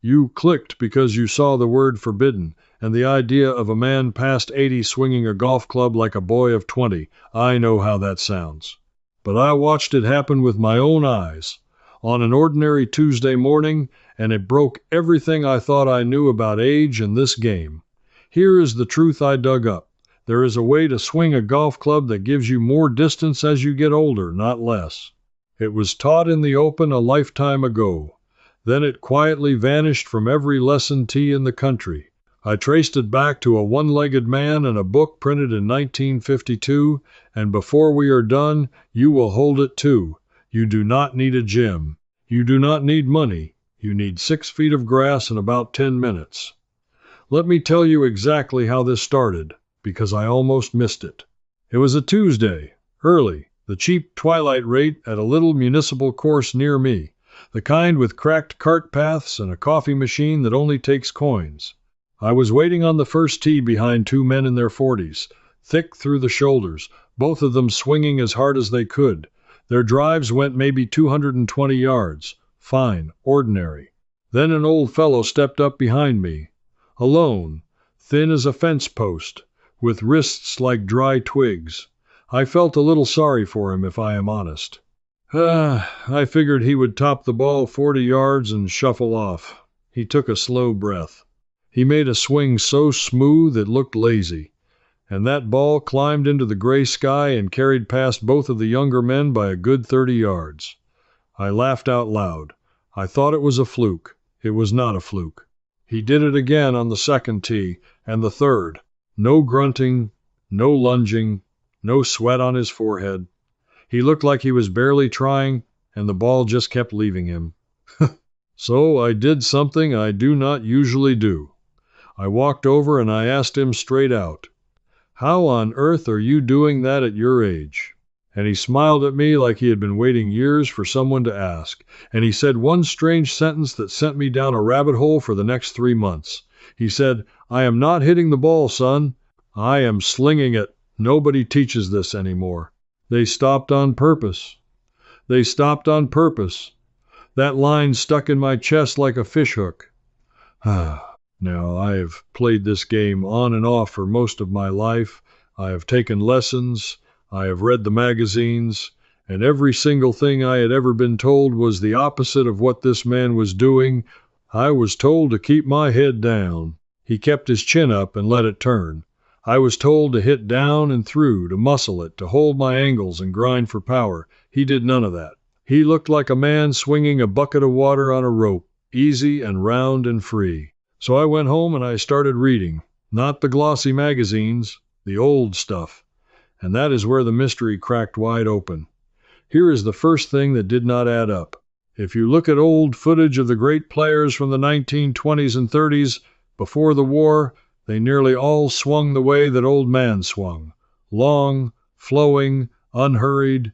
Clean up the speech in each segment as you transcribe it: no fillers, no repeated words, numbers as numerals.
You clicked because you saw the word forbidden, and the idea of a man past 80 swinging a golf club like a boy of 20. I know how that sounds. But I watched it happen with my own eyes on an ordinary Tuesday morning, and it broke everything I thought I knew about age and this game. Here is the truth I dug up. There is a way to swing a golf club that gives you more distance as you get older, not less. It was taught in the open a lifetime ago. Then it quietly vanished from every lesson tee in the country. I traced it back to a one-legged man and a book printed in 1952, and before we are done, you will hold it too. You do not need a gym. You do not need money. You need 6 feet of grass and about 10 minutes. Let me tell you exactly how this started, because I almost missed it. It was a Tuesday, early, the cheap twilight rate at a little municipal course near me, the kind with cracked cart paths and a coffee machine that only takes coins. I was waiting on the first tee behind 2 men in their 40s, thick through the shoulders, both of them swinging as hard as they could. Their drives went maybe 220 yards. Fine, ordinary. Then an old fellow stepped up behind me, alone, thin as a fence post, with wrists like dry twigs. I felt a little sorry for him, if I am honest. I figured he would top the ball 40 yards and shuffle off. He took a slow breath. He made a swing so smooth it looked lazy, and that ball climbed into the gray sky and carried past both of the younger men by a good 30 yards. I laughed out loud. I thought it was a fluke. It was not a fluke. He did it again on the second tee, and the third. No grunting, no lunging, no sweat on his forehead. He looked like he was barely trying, and the ball just kept leaving him. So I did something I do not usually do. I walked over and I asked him straight out, "How on earth are you doing that at your age?" And he smiled at me like he had been waiting years for someone to ask. And he said one strange sentence that sent me down a rabbit hole for the next 3 months. He said, "I am not hitting the ball, son. I am slinging it. Nobody teaches this anymore." They stopped on purpose. They stopped on purpose. That line stuck in my chest like a fishhook. Now, I have played this game on and off for most of my life. I have taken lessons. I have read the magazines. And every single thing I had ever been told was the opposite of what this man was doing. I was told to keep my head down. He kept his chin up and let it turn. I was told to hit down and through, to muscle it, to hold my angles and grind for power. He did none of that. He looked like a man swinging a bucket of water on a rope, easy and round and free. So I went home and I started reading, not the glossy magazines, the old stuff. And that is where the mystery cracked wide open. Here is the first thing that did not add up. If you look at old footage of the great players from the 1920s and 30s, before the war, they nearly all swung the way that old man swung. Long, flowing, unhurried.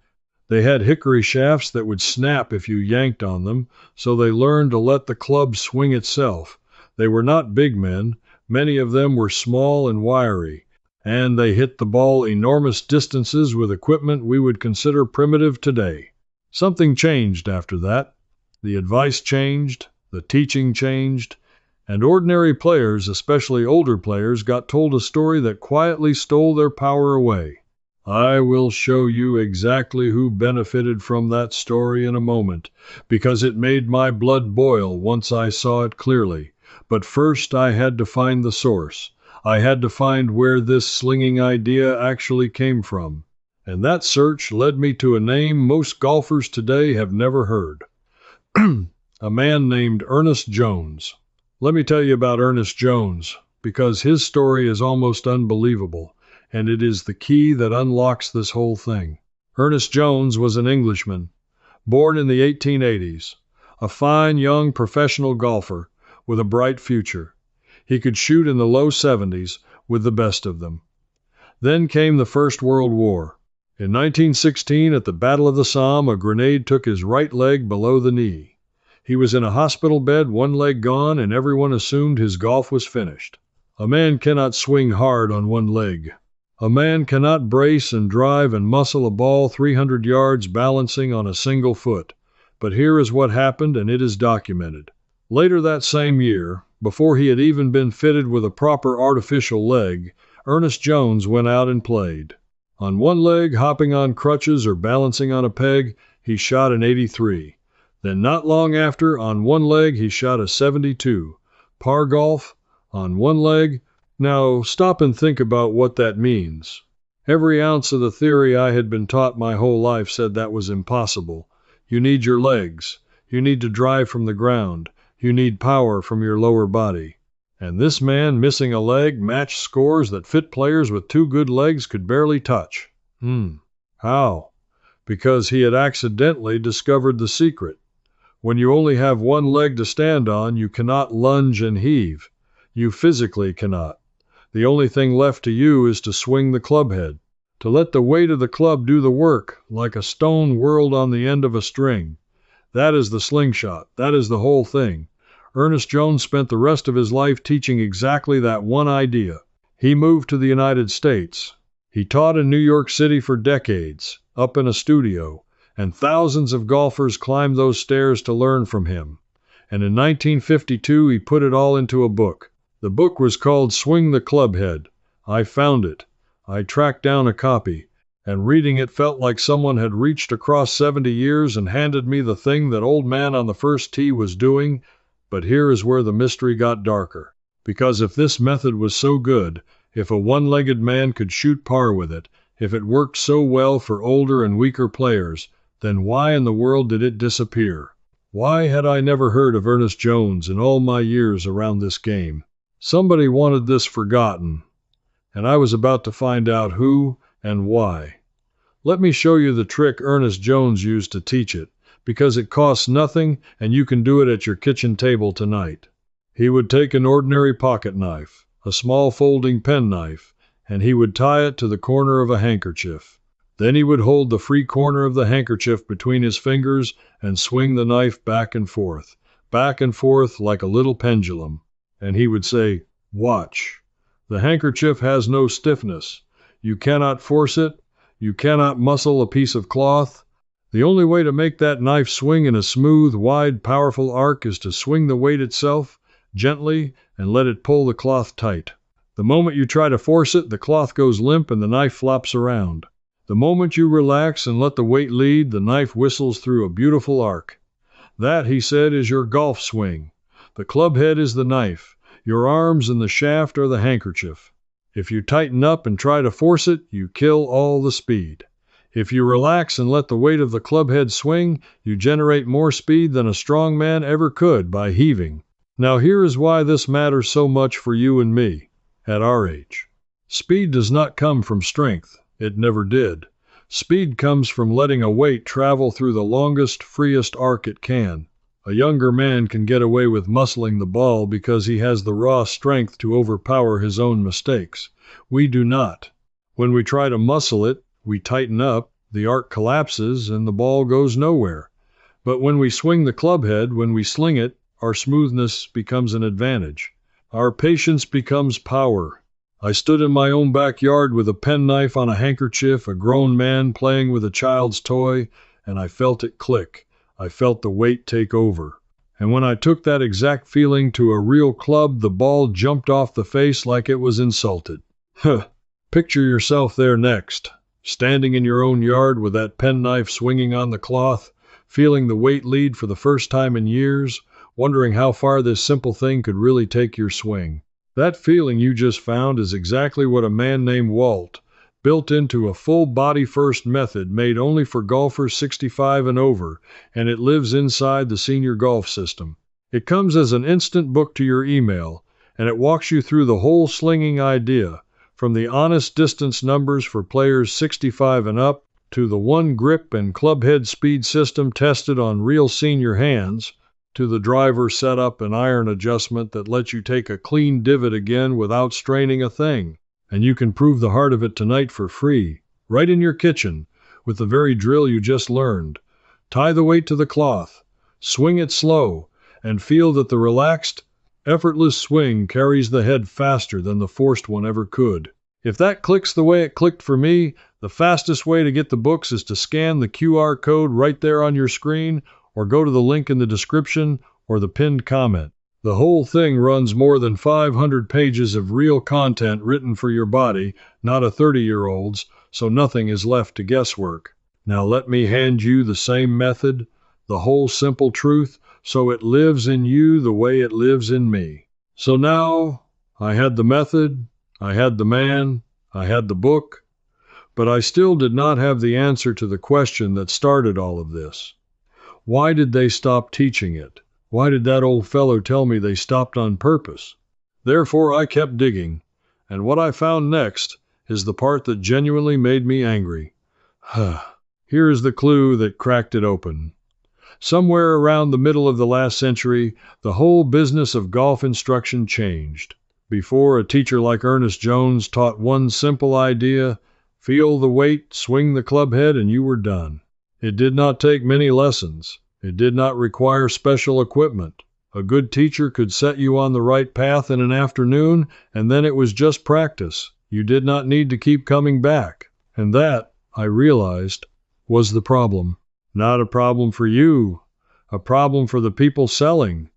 They had hickory shafts that would snap if you yanked on them, so they learned to let the club swing itself. They were not big men. Many of them were small and wiry, and they hit the ball enormous distances with equipment we would consider primitive today. Something changed after that. The advice changed, the teaching changed, and ordinary players, especially older players, got told a story that quietly stole their power away. I will show you exactly who benefited from that story in a moment, because it made my blood boil once I saw it clearly. But first I had to find the source. I had to find where this slinging idea actually came from. And that search led me to a name most golfers today have never heard. A man named Ernest Jones. Let me tell you about Ernest Jones, because his story is almost unbelievable, and it is the key that unlocks this whole thing. Ernest Jones was an Englishman, born in the 1880s, a fine young professional golfer with a bright future. He could shoot in the low 70s with the best of them. Then came the First World War. In 1916, at the Battle of the Somme, a grenade took his right leg below the knee. He was in a hospital bed, one leg gone, and everyone assumed his golf was finished. A man cannot swing hard on one leg. A man cannot brace and drive and muscle a ball 300 yards balancing on a single foot. But here is what happened, and it is documented. Later that same year, before he had even been fitted with a proper artificial leg, Ernest Jones went out and played. On one leg, hopping on crutches or balancing on a peg, he shot an 83. Then not long after, on one leg, he shot a 72. Par golf, on one leg. Now, stop and think about what that means. Every ounce of the theory I had been taught my whole life said that was impossible. You need your legs. You need to drive from the ground. You need power from your lower body. And this man, missing a leg, matched scores that fit players with two good legs could barely touch. How? Because he had accidentally discovered the secret. When you only have one leg to stand on, you cannot lunge and heave. You physically cannot. The only thing left to you is to swing the clubhead, to let the weight of the club do the work, like a stone whirled on the end of a string. That is the slingshot. That is the whole thing. Ernest Jones spent the rest of his life teaching exactly that one idea. He moved to the United States. He taught in New York City for decades, up in a studio, and thousands of golfers climbed those stairs to learn from him. And in 1952, he put it all into a book. The book was called Swing the Clubhead. I found it. I tracked down a copy, and reading it felt like someone had reached across 70 years and handed me the thing that old man on the first tee was doing. But here is where the mystery got darker. Because if this method was so good, if a one-legged man could shoot par with it, if it worked so well for older and weaker players, then why in the world did it disappear? Why had I never heard of Ernest Jones in all my years around this game? Somebody wanted this forgotten, and I was about to find out who and why. Let me show you the trick Ernest Jones used to teach it, because it costs nothing and you can do it at your kitchen table tonight. He would take an ordinary pocket knife, a small folding penknife, and he would tie it to the corner of a handkerchief. Then he would hold the free corner of the handkerchief between his fingers and swing the knife back and forth like a little pendulum. And he would say, "Watch. The handkerchief has no stiffness. You cannot force it. You cannot muscle a piece of cloth. The only way to make that knife swing in a smooth, wide, powerful arc is to swing the weight itself, gently, and let it pull the cloth tight. The moment you try to force it, the cloth goes limp and the knife flops around. The moment you relax and let the weight lead, the knife whistles through a beautiful arc. That," he said, "is your golf swing. The club head is the knife. Your arms and the shaft are the handkerchief. If you tighten up and try to force it, you kill all the speed. If you relax and let the weight of the club head swing, you generate more speed than a strong man ever could by heaving. Now here is why this matters so much for you and me, at our age. Speed does not come from strength. It never did. Speed comes from letting a weight travel through the longest, freest arc it can. A younger man can get away with muscling the ball because he has the raw strength to overpower his own mistakes. We do not. When we try to muscle it, we tighten up, the arc collapses, and the ball goes nowhere. But when we swing the club head, when we sling it, our smoothness becomes an advantage. Our patience becomes power. I stood in my own backyard with a penknife on a handkerchief, a grown man playing with a child's toy, and I felt it click. I felt the weight take over. And when I took that exact feeling to a real club, the ball jumped off the face like it was insulted. Picture yourself there next, standing in your own yard with that penknife swinging on the cloth, feeling the weight lead for the first time in years, wondering how far this simple thing could really take your swing. That feeling you just found is exactly what a man named Walt built into a full-body-first method made only for golfers 65 and over, and it lives inside the Senior Golf system. It comes as an instant book to your email, and it walks you through the whole slinging idea, from the honest distance numbers for players 65 and up, to the one grip and clubhead speed system tested on real senior hands, to the driver setup and iron adjustment that lets you take a clean divot again without straining a thing. And you can prove the heart of it tonight for free, right in your kitchen, with the very drill you just learned. Tie the weight to the cloth, swing it slow, and feel that the relaxed, effortless swing carries the head faster than the forced one ever could. If that clicks the way it clicked for me, the fastest way to get the books is to scan the QR code right there on your screen, or go to the link in the description, or the pinned comment. The whole thing runs more than 500 pages of real content written for your body, not a 30-year-old's, so nothing is left to guesswork. Now let me hand you the same method, the whole simple truth, so it lives in you the way it lives in me. So now, I had the method, I had the man, I had the book, but I still did not have the answer to the question that started all of this. Why did they stop teaching it? Why did that old fellow tell me they stopped on purpose? Therefore, I kept digging, and what I found next is the part that genuinely made me angry. Here is the clue that cracked it open. Somewhere around the middle of the last century, the whole business of golf instruction changed. Before, a teacher like Ernest Jones taught one simple idea: feel the weight, swing the clubhead, and you were done. It did not take many lessons. It did not require special equipment. A good teacher could set you on the right path in an afternoon, and then it was just practice. You did not need to keep coming back. And that, I realized, was the problem. Not a problem for you, a problem for the people selling.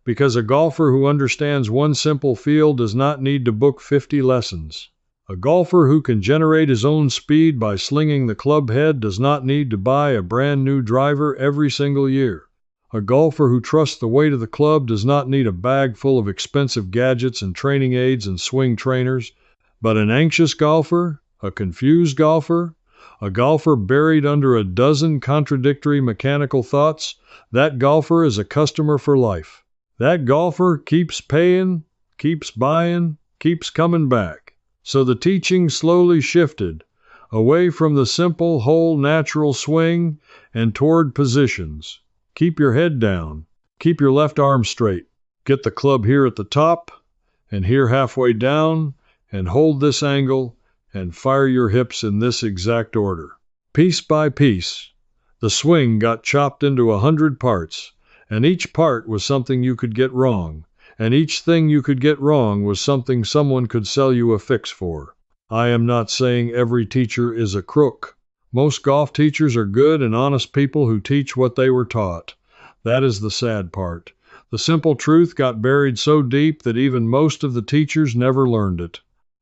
Because a golfer who understands one simple feel does not need to book 50 lessons. A golfer who can generate his own speed by slinging the club head does not need to buy a brand new driver every single year. A golfer who trusts the weight of the club does not need a bag full of expensive gadgets and training aids and swing trainers. But an anxious golfer, a confused golfer, a golfer buried under a dozen contradictory mechanical thoughts, that golfer is a customer for life. That golfer keeps paying, keeps buying, keeps coming back. So the teaching slowly shifted, away from the simple, whole, natural swing and toward positions. Keep your head down. Keep your left arm straight. Get the club here at the top and here halfway down, and hold this angle and fire your hips in this exact order. Piece by piece, the swing got chopped into 100 parts, and each part was something you could get wrong. And each thing you could get wrong was something someone could sell you a fix for. I am not saying every teacher is a crook. Most golf teachers are good and honest people who teach what they were taught. That is the sad part. The simple truth got buried so deep that even most of the teachers never learned it.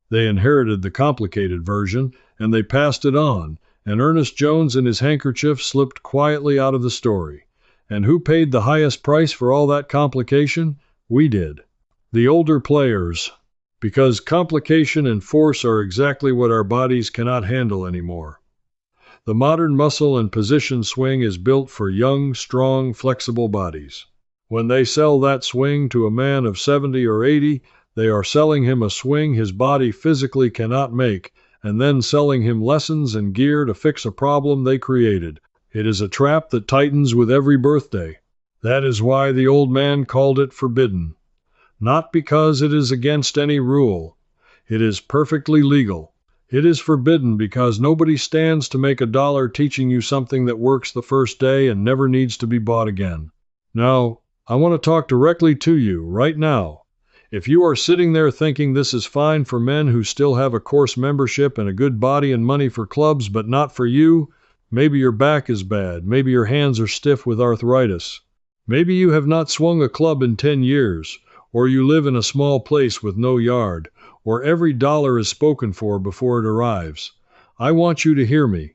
They inherited the complicated version, and they passed it on, and Ernest Jones and his handkerchief slipped quietly out of the story. And who paid the highest price for all that complication? We did. The older players. Because complication and force are exactly what our bodies cannot handle anymore. The modern muscle and position swing is built for young, strong, flexible bodies. When they sell that swing to a man of 70 or 80, they are selling him a swing his body physically cannot make, and then selling him lessons and gear to fix a problem they created. It is a trap that tightens with every birthday. That is why the old man called it forbidden. Not because it is against any rule. It is perfectly legal. It is forbidden because nobody stands to make $1 teaching you something that works the first day and never needs to be bought again. Now, I want to talk directly to you right now. If you are sitting there thinking this is fine for men who still have a course membership and a good body and money for clubs, but not for you, maybe your back is bad, maybe your hands are stiff with arthritis. Maybe you have not swung a club in 10 years, or you live in a small place with no yard, or every dollar is spoken for before it arrives. I want you to hear me.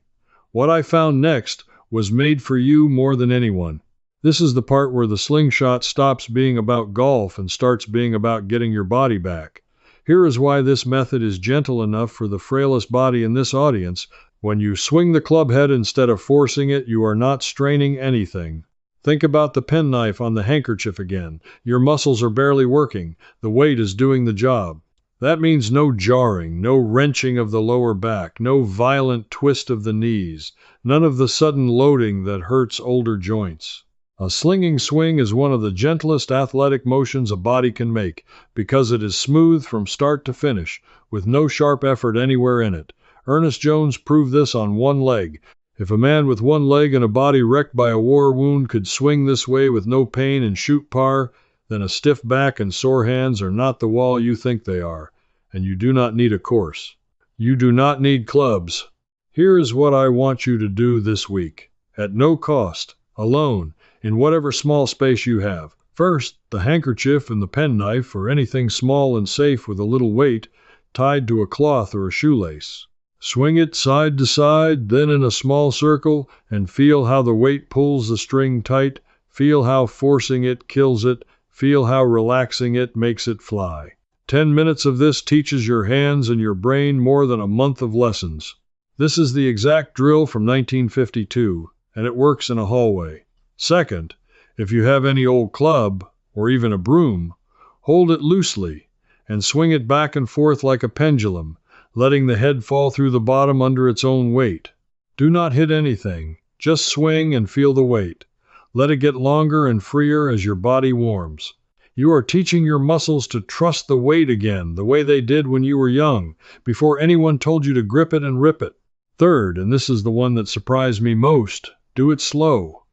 What I found next was made for you more than anyone. This is the part where the slingshot stops being about golf and starts being about getting your body back. Here is why this method is gentle enough for the frailest body in this audience. When you swing the club head instead of forcing it, you are not straining anything. Think about the penknife on the handkerchief again. Your muscles are barely working. The weight is doing the job. That means no jarring, no wrenching of the lower back, no violent twist of the knees, none of the sudden loading that hurts older joints. A slinging swing is one of the gentlest athletic motions a body can make because it is smooth from start to finish, with no sharp effort anywhere in it. Ernest Jones proved this on one leg. If a man with one leg and a body wrecked by a war wound could swing this way with no pain and shoot par, then a stiff back and sore hands are not the wall you think they are, and you do not need a course. You do not need clubs. Here is what I want you to do this week, at no cost, alone, in whatever small space you have. First, the handkerchief and the penknife, or anything small and safe with a little weight, tied to a cloth or a shoelace. Swing it side to side, then in a small circle, and feel how the weight pulls the string tight, feel how forcing it kills it, feel how relaxing it makes it fly. 10 minutes of this teaches your hands and your brain more than a month of lessons. This is the exact drill from 1952, and it works in a hallway. Second, if you have any old club, or even a broom, hold it loosely and swing it back and forth like a pendulum, letting the head fall through the bottom under its own weight. Do not hit anything, just swing and feel the weight. Let it get longer and freer as your body warms. You are teaching your muscles to trust the weight again, the way they did when you were young, before anyone told you to grip it and rip it. Third, and this is the one that surprised me most, do it slow.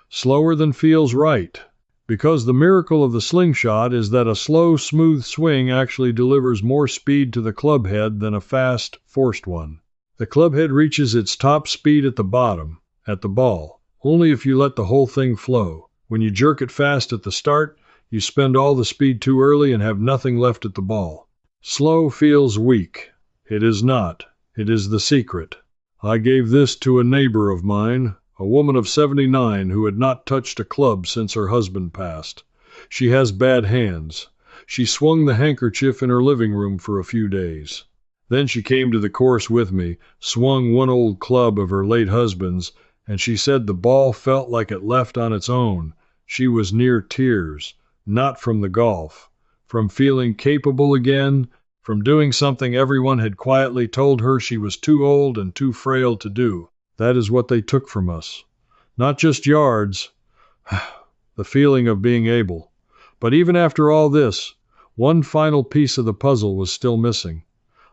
Slower than feels right. Because the miracle of the slingshot is that a slow, smooth swing actually delivers more speed to the club head than a fast, forced one. The club head reaches its top speed at the bottom, at the ball, only if you let the whole thing flow. When you jerk it fast at the start, you spend all the speed too early and have nothing left at the ball. Slow feels weak. It is not. It is the secret. I gave this to a neighbor of mine, a woman of 79 who had not touched a club since her husband passed. She has bad hands. She swung the handkerchief in her living room for a few days. Then she came to the course with me, swung one old club of her late husband's, and she said the ball felt like it left on its own. She was near tears, not from the golf, from feeling capable again, from doing something everyone had quietly told her she was too old and too frail to do. That is what they took from us. Not just yards, the feeling of being able. But even after all this, one final piece of the puzzle was still missing.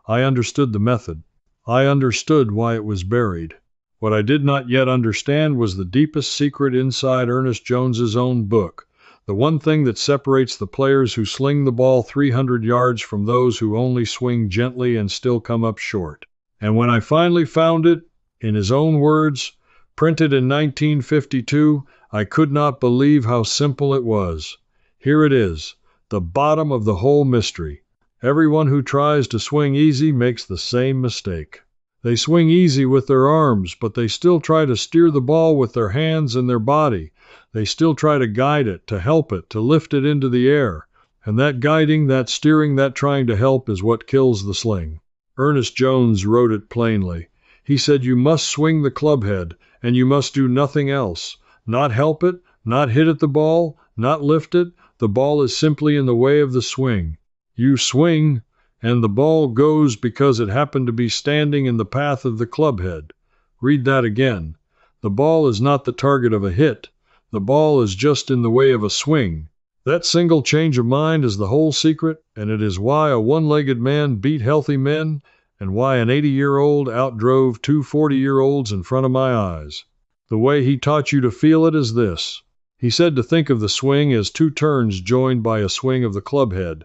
I understood the method. I understood why it was buried. What I did not yet understand was the deepest secret inside Ernest Jones's own book, the one thing that separates the players who sling the ball 300 yards from those who only swing gently and still come up short. And when I finally found it, in his own words, printed in 1952, I could not believe how simple it was. Here it is, the bottom of the whole mystery. Everyone who tries to swing easy makes the same mistake. They swing easy with their arms, but they still try to steer the ball with their hands and their body. They still try to guide it, to help it, to lift it into the air. And that guiding, that steering, that trying to help is what kills the sling. Ernest Jones wrote it plainly. He said you must swing the club head, and you must do nothing else. Not help it, not hit at the ball, not lift it. The ball is simply in the way of the swing. You swing, and the ball goes because it happened to be standing in the path of the club head. Read that again. The ball is not the target of a hit. The ball is just in the way of a swing. That single change of mind is the whole secret, and it is why a one-legged man beat healthy men, and why an 80-year-old outdrove two 40-year-olds in front of my eyes. The way he taught you to feel it is this. He said to think of the swing as two turns joined by a swing of the club head.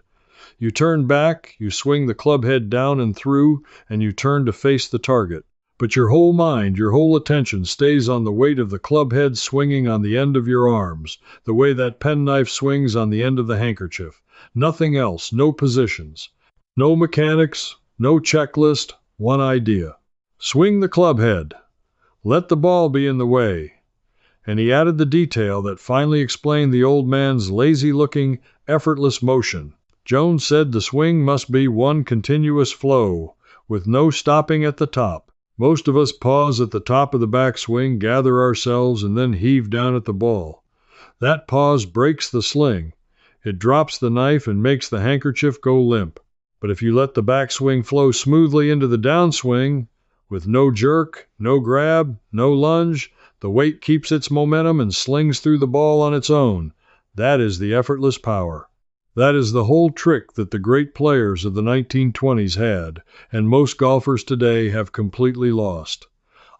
You turn back, you swing the club head down and through, and you turn to face the target. But your whole mind, your whole attention stays on the weight of the club head swinging on the end of your arms, the way that penknife swings on the end of the handkerchief. Nothing else, no positions, no mechanics, no checklist, one idea. Swing the club head. Let the ball be in the way. And he added the detail that finally explained the old man's lazy-looking, effortless motion. Jones said the swing must be one continuous flow, with no stopping at the top. Most of us pause at the top of the backswing, gather ourselves, and then heave down at the ball. That pause breaks the sling. It drops the knife and makes the handkerchief go limp. But if you let the backswing flow smoothly into the downswing, with no jerk, no grab, no lunge, the weight keeps its momentum and slings through the ball on its own. That is the effortless power. That is the whole trick that the great players of the 1920s had, and most golfers today have completely lost.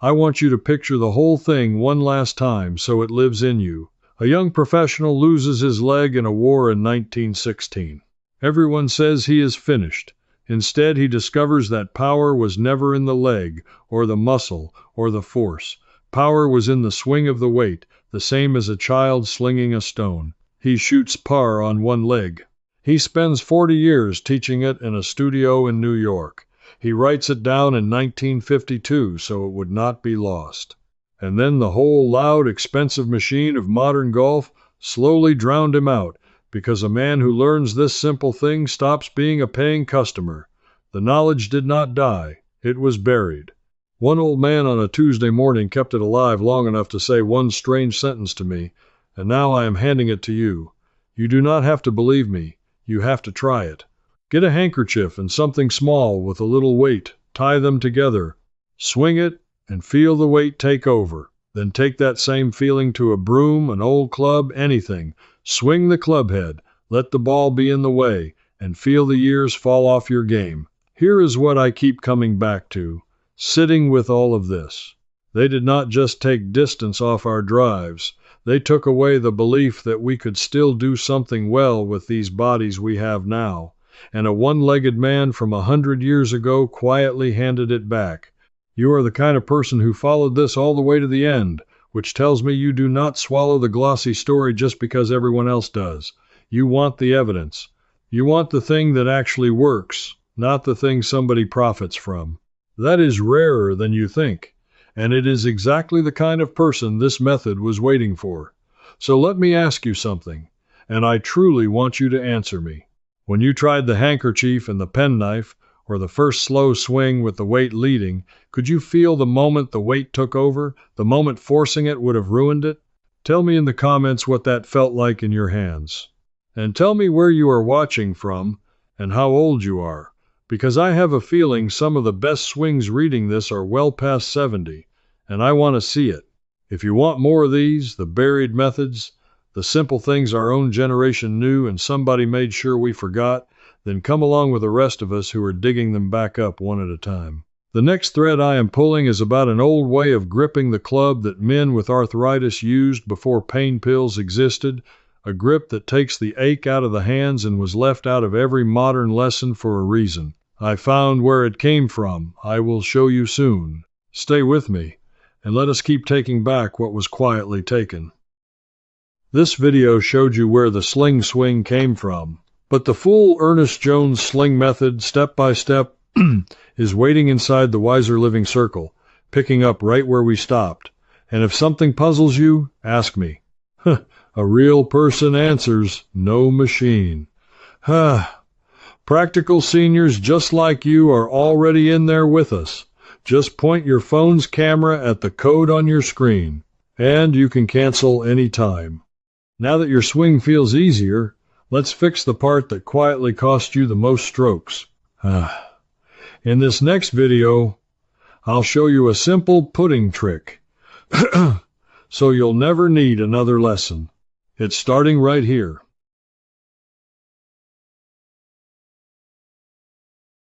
I want you to picture the whole thing one last time so it lives in you. A young professional loses his leg in a war in 1916. Everyone says he is finished. Instead, he discovers that power was never in the leg, or the muscle, or the force. Power was in the swing of the weight, the same as a child slinging a stone. He shoots par on one leg. He spends 40 years teaching it in a studio in New York. He writes it down in 1952 so it would not be lost. And then the whole loud, expensive machine of modern golf slowly drowned him out, because a man who learns this simple thing stops being a paying customer. The knowledge did not die. It was buried. One old man on a Tuesday morning kept it alive long enough to say one strange sentence to me, and now I am handing it to you. You do not have to believe me. You have to try it. Get a handkerchief and something small with a little weight. Tie them together. Swing it and feel the weight take over. Then take that same feeling to a broom, an old club, anything. Swing the clubhead. Let the ball be in the way, and feel the years fall off your game. Here is what I keep coming back to. Sitting with all of this. They did not just take distance off our drives. They took away the belief that we could still do something well with these bodies we have now. And a one-legged man from 100 years ago quietly handed it back. You are the kind of person who followed this all the way to the end, which tells me you do not swallow the glossy story just because everyone else does. You want the evidence. You want the thing that actually works, not the thing somebody profits from. That is rarer than you think, and it is exactly the kind of person this method was waiting for. So let me ask you something, and I truly want you to answer me. When you tried the handkerchief and the penknife, or the first slow swing with the weight leading, could you feel the moment the weight took over, the moment forcing it would have ruined it? Tell me in the comments what that felt like in your hands. And tell me where you are watching from and how old you are, because I have a feeling some of the best swings reading this are well past 70, and I want to see it. If you want more of these, the buried methods, the simple things our own generation knew and somebody made sure we forgot, then come along with the rest of us who are digging them back up one at a time. The next thread I am pulling is about an old way of gripping the club that men with arthritis used before pain pills existed, a grip that takes the ache out of the hands and was left out of every modern lesson for a reason. I found where it came from. I will show you soon. Stay with me, and let us keep taking back what was quietly taken. This video showed you where the sling swing came from, but the full Ernest Jones sling method, step by step, is waiting inside the Wiser Living Circle, picking up right where we stopped. And if something puzzles you, ask me. A real person answers, no machine. Practical seniors just like you are already in there with us. Just point your phone's camera at the code on your screen, and you can cancel any time. Now that your swing feels easier, let's fix the part that quietly cost you the most strokes. In this next video, I'll show you a simple putting trick, so you'll never need another lesson. It's starting right here.